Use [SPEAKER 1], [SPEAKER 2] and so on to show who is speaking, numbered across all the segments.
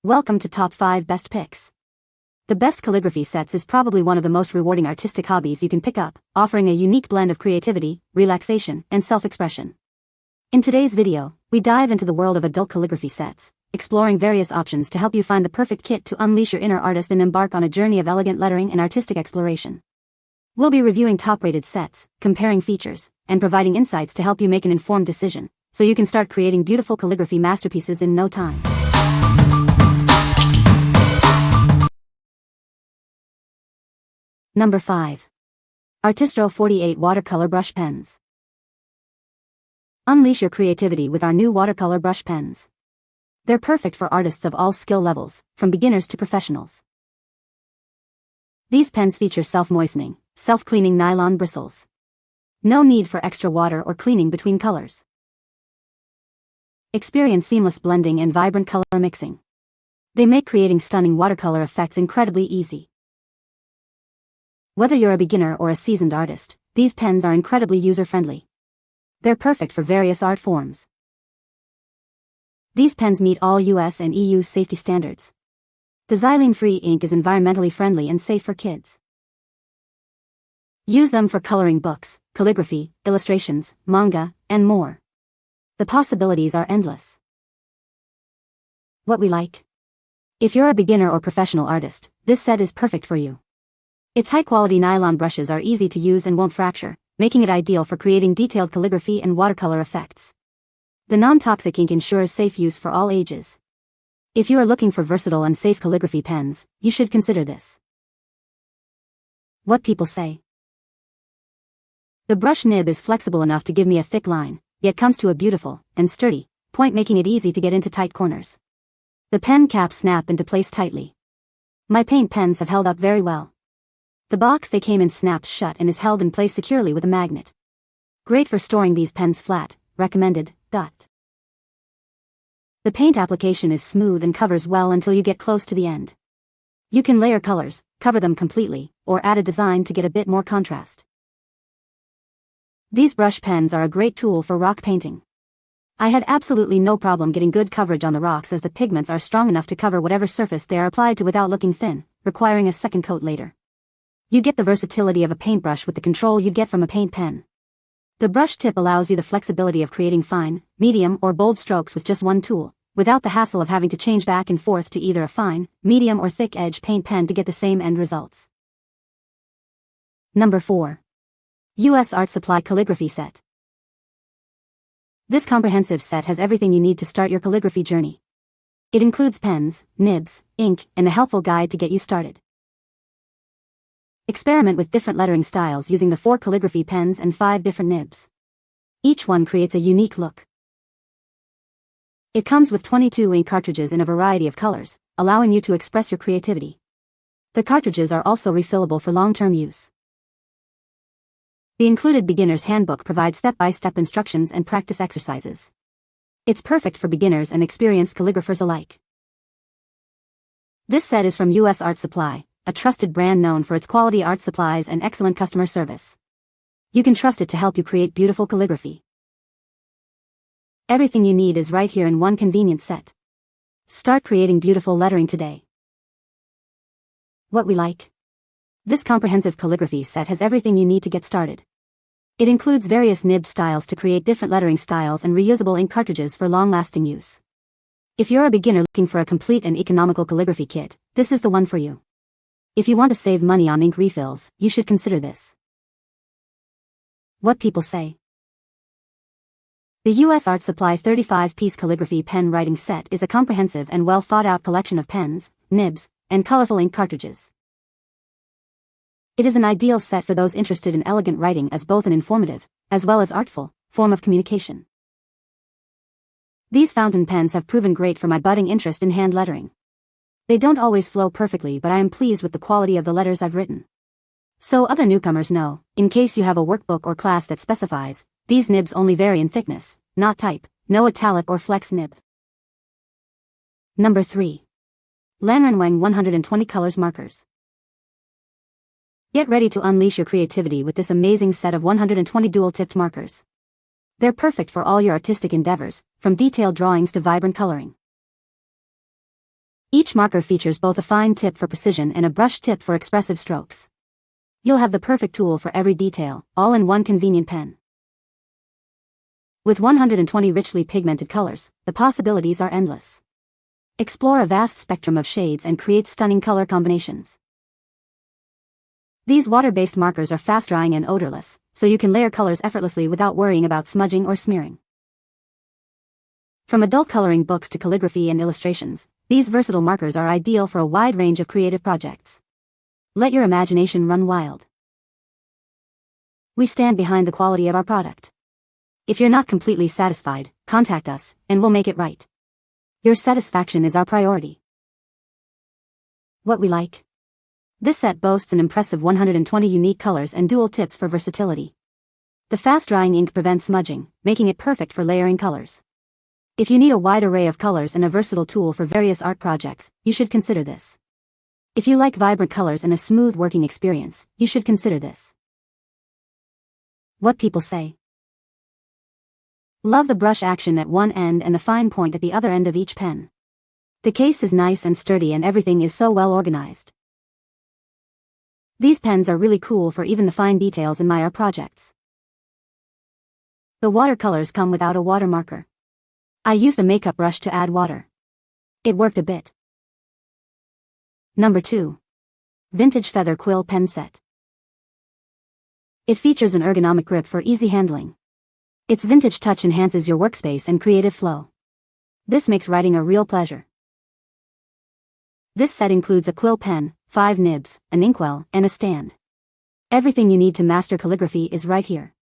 [SPEAKER 1] Welcome to Top 5 Best Picks. The best calligraphy sets is probably one of the most rewarding artistic hobbies you can pick up, offering a unique blend of creativity, relaxation, and self-expression. In today's video, we dive into the world of adult calligraphy sets, exploring various options to help you find the perfect kit to unleash your inner artist and embark on a journey of elegant lettering and artistic exploration. We'll be reviewing top-rated sets, comparing features, and providing insights to help you make an informed decision, so you can start creating beautiful calligraphy masterpieces in no time. Number 5. ARTISTRO 48 Watercolor Brush Pens. Unleash your creativity with our new watercolor brush pens. They're perfect for artists of all skill levels, from beginners to professionals. These pens feature self-moistening, self-cleaning nylon bristles. No need for extra water or cleaning between colors. Experience seamless blending and vibrant color mixing. They make creating stunning watercolor effects incredibly easy. Whether you're a beginner or a seasoned artist, these pens are incredibly user-friendly. They're perfect for various art forms. These pens meet all US and EU safety standards. The xylene-free ink is environmentally friendly and safe for kids. Use them for coloring books, calligraphy, illustrations, manga, and more. The possibilities are endless. What we like? If you're a beginner or professional artist, this set is perfect for you. Its high-quality nylon brushes are easy to use and won't fracture, making it ideal for creating detailed calligraphy and watercolor effects. The non-toxic ink ensures safe use for all ages. If you are looking for versatile and safe calligraphy pens, you should consider this. What people say. The brush nib is flexible enough to give me a thick line, yet comes to a beautiful and sturdy point, making it easy to get into tight corners. The pen caps snap into place tightly. My paint pens have held up very well. The box they came in snaps shut and is held in place securely with a magnet. Great for storing these pens flat, recommended. The paint application is smooth and covers well until you get close to the end. You can layer colors, cover them completely, or add a design to get a bit more contrast. These brush pens are a great tool for rock painting. I had absolutely no problem getting good coverage on the rocks, as the pigments are strong enough to cover whatever surface they are applied to without looking thin, requiring a second coat later. You get the versatility of a paintbrush with the control you'd get from a paint pen. The brush tip allows you the flexibility of creating fine, medium, or bold strokes with just one tool, without the hassle of having to change back and forth to either a fine, medium, or thick edge paint pen to get the same end results. Number 4. US Art Supply Calligraphy Set. This comprehensive set has everything you need to start your calligraphy journey. It includes pens, nibs, ink, and a helpful guide to get you started. Experiment with different lettering styles using the 4 calligraphy pens and 5 different nibs. Each one creates a unique look. It comes with 22 ink cartridges in a variety of colors, allowing you to express your creativity. The cartridges are also refillable for long-term use. The included beginner's handbook provides step-by-step instructions and practice exercises. It's perfect for beginners and experienced calligraphers alike. This set is from US Art Supply, a trusted brand known for its quality art supplies and excellent customer service. You can trust it to help you create beautiful calligraphy. Everything you need is right here in one convenient set. Start creating beautiful lettering today. What we like? This comprehensive calligraphy set has everything you need to get started. It includes various nib styles to create different lettering styles and reusable ink cartridges for long-lasting use. If you're a beginner looking for a complete and economical calligraphy kit, this is the one for you. If you want to save money on ink refills, you should consider this. What people say. The US Art Supply 35-piece calligraphy pen writing set is a comprehensive and well-thought-out collection of pens, nibs, and colorful ink cartridges. It is an ideal set for those interested in elegant writing as both an informative, as well as artful, form of communication. These fountain pens have proven great for my budding interest in hand lettering. They don't always flow perfectly, but I am pleased with the quality of the letters I've written. So other newcomers know, in case you have a workbook or class that specifies, these nibs only vary in thickness, not type, no italic or flex nib. Number 3. LANRENWENG 120 Colors Markers. Get ready to unleash your creativity with this amazing set of 120 dual-tipped markers. They're perfect for all your artistic endeavors, from detailed drawings to vibrant coloring. Each marker features both a fine tip for precision and a brush tip for expressive strokes. You'll have the perfect tool for every detail, all in one convenient pen. With 120 richly pigmented colors, the possibilities are endless. Explore a vast spectrum of shades and create stunning color combinations. These water-based markers are fast-drying and odorless, so you can layer colors effortlessly without worrying about smudging or smearing. From adult coloring books to calligraphy and illustrations, these versatile markers are ideal for a wide range of creative projects. Let your imagination run wild. We stand behind the quality of our product. If you're not completely satisfied, contact us, and we'll make it right. Your satisfaction is our priority. What we like. This set boasts an impressive 120 unique colors and dual tips for versatility. The fast-drying ink prevents smudging, making it perfect for layering colors. If you need a wide array of colors and a versatile tool for various art projects, you should consider this. If you like vibrant colors and a smooth working experience, you should consider this. What people say. Love the brush action at one end and the fine point at the other end of each pen. The case is nice and sturdy and everything is so well organized. These pens are really cool for even the fine details in my art projects. The watercolors come without a water marker. I used a makeup brush to add water. It worked a bit. Number 2. Vintage Feather Quill Pen Set. It features an ergonomic grip for easy handling. Its vintage touch enhances your workspace and creative flow. This makes writing a real pleasure. This set includes a quill pen, 5 nibs, an inkwell, and a stand. Everything you need to master calligraphy is right here.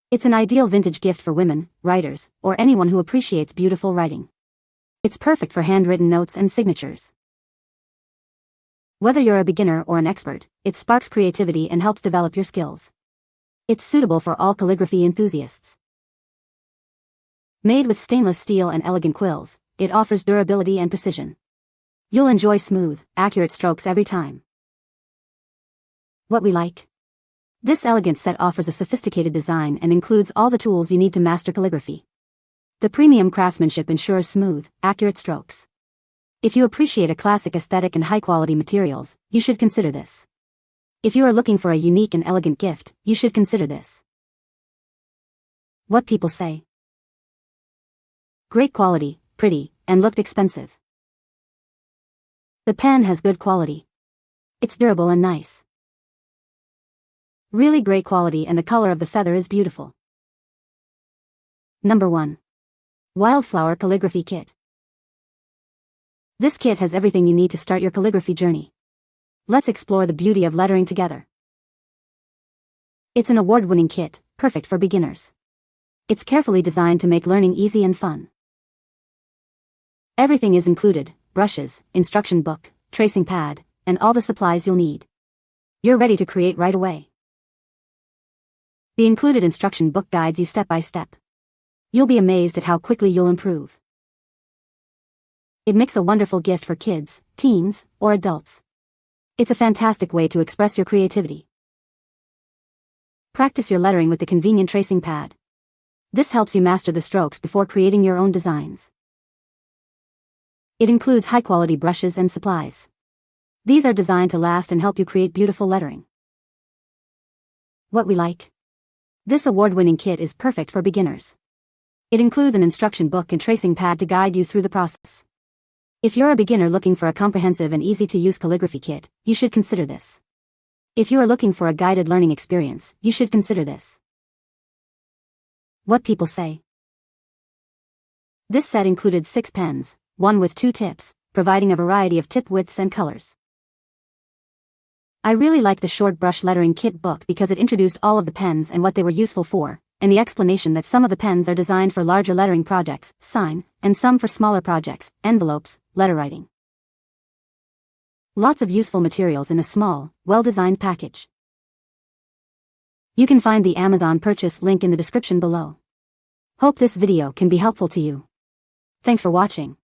[SPEAKER 1] It's an ideal vintage gift for women, writers, or anyone who appreciates beautiful writing. It's perfect for handwritten notes and signatures. Whether you're a beginner or an expert, it sparks creativity and helps develop your skills. It's suitable for all calligraphy enthusiasts. Made with stainless steel and elegant quills, it offers durability and precision. You'll enjoy smooth, accurate strokes every time. What we like. This elegant set offers a sophisticated design and includes all the tools you need to master calligraphy. The premium craftsmanship ensures smooth, accurate strokes. If you appreciate a classic aesthetic and high-quality materials, you should consider this. If you are looking for a unique and elegant gift, you should consider this. What people say. Great quality, pretty, and looked expensive. The pen has good quality. It's durable and nice. Really great quality and the color of the feather is beautiful. Number 1. Wildflower Calligraphy Kit. This kit has everything you need to start your calligraphy journey. Let's explore the beauty of lettering together. It's an award-winning kit, perfect for beginners. It's carefully designed to make learning easy and fun. Everything is included: brushes, instruction book, tracing pad, and all the supplies you'll need. You're ready to create right away. The included instruction book guides you step by step. You'll be amazed at how quickly you'll improve. It makes a wonderful gift for kids, teens, or adults. It's a fantastic way to express your creativity. Practice your lettering with the convenient tracing pad. This helps you master the strokes before creating your own designs. It includes high-quality brushes and supplies. These are designed to last and help you create beautiful lettering. What we like. This award-winning kit is perfect for beginners. It includes an instruction book and tracing pad to guide you through the process. If you're a beginner looking for a comprehensive and easy-to-use calligraphy kit, you should consider this. If you are looking for a guided learning experience, you should consider this. What people say. This set included 6 pens, one with 2 tips, providing a variety of tip widths and colors. I really like the short brush lettering kit book because it introduced all of the pens and what they were useful for, and the explanation that some of the pens are designed for larger lettering projects, sign, and some for smaller projects, envelopes, letter writing. Lots of useful materials in a small, well-designed package. You can find the Amazon purchase link in the description below. Hope this video can be helpful to you. Thanks for watching.